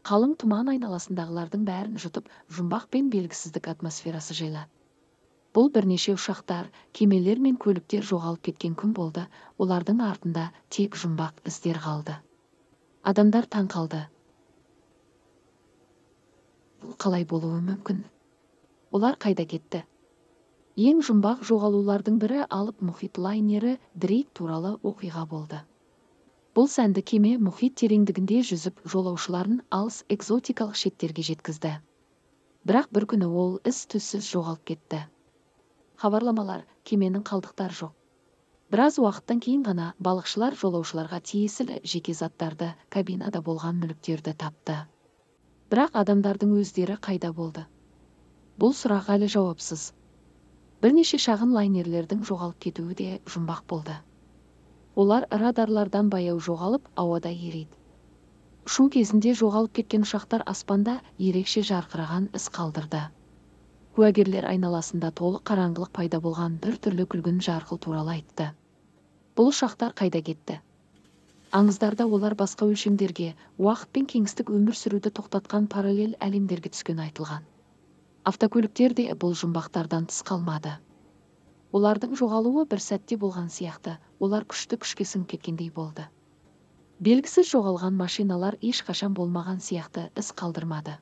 Қалың тұман айналасындағылардың бәрін жұтып, жұмбақ пен белгісіздік атмосферасы жайлады. Бұл бірнеше ұшақтар, кемелер мен көліктер жоғалып кеткен күн болды, олардың артында тек жұмбақ іздер қалды. Адамдар таң қалды. Бұл қалай болуы мүмкін? Олар қайда кетті? Ең жұмбақ жоғалулардың бірі Алып мұхит лайнері Дрейк туралы оқиға болды. Бұл сәнді кеме мұхит тереңдігінде жүзіп, жолаушыларын алыс экзотикалық шеттерге жеткізді. Бірақ бір күні ол із-түзсіз жоғалып кетті. Хабарламалар, кеменің қалдықтары жоқ. Біраз уақыттан кейін ғана балықшылар жолаушыларға тиесілі жеке заттарды, кабинада болған мүліктерді тапты. Бірақ адамдардың өздері қайда болды? Бұл сұрақ әлі жауапсыз. Бірнеше шағын лайнерлердің жоғалып кетуі де жұмбақ болды. Олар радарлардан баяу жоғалып, ауада ериді. Ұшу кезінде жоғалып кеткен ұшақтар аспанда ерекше жарқыраған із қалдырды. Куәгерлер айналасында толық қараңғылық пайда болған бір түрлі күлгін жарқыл туралы айтты. Бұл ұшақтар қайда кетті? Аңыздарда олар басқа өлшемдерге, уақыт пен кеңістік өмір сүруді тоқтатқан параллель әлемдерге түскені айтылған. Автокөліктер де бұл жұмбақтардан тыс қалмады. Олардың жоғалуы бір сәтте болған сияқты, олар күшті-күшке сіңіп кеткендей болды. Белгісіз жоғалған машиналар ешқашан болмаған сияқты із қалдырмады.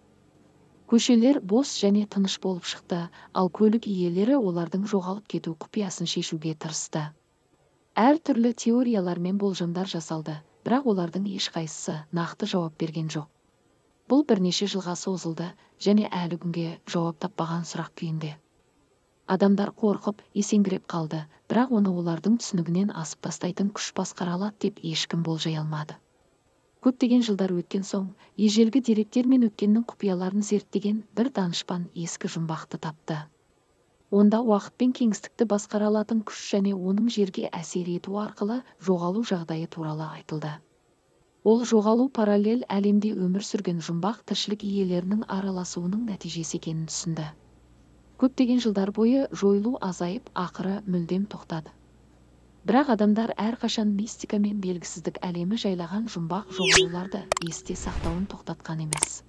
Көшелер бос және тыныш болып шықты, ал көлік иелері олардың жоғалып кету құпиясын шешуге тырысты. Әр түрлі теориялар мен болжамдар жасалды, бірақ олардың ешқайсысы нақты жауап берген жоқ. Бұл бірнеше жылға созылды және әлі күнге жауап таппаған сұрақ күйінде. Адамдар қорқып, есеңгіреп қалды, бірақ оны олардың түсінігінен асып тастайтын күш басқара алады деп ешкім болжай алмады. Көптеген жылдар өткен соң, ежелгі деректер мен өткеннің құпияларын зерттеген бір данышпан ескі жұмбақты тапты. Онда уақыт пен кеңістікті басқара алатын күш және оның жерге әсер ету арқылы жоғалу жағдайы туралы айтылды. Ол жоғалу параллель әлемде өмір сүрген жұмбақ тіршілік иелерінің араласуының нәтижесі екенін түсінді. Көптеген жылдар бойы жойылу азайып, ақыры мүлдем тоқтады. Бірақ адамдар әрқашан мистика мен белгісіздік әлемі жайлаған жұмбақ жоғалуларды есте сақтауын тоқтатқан емес.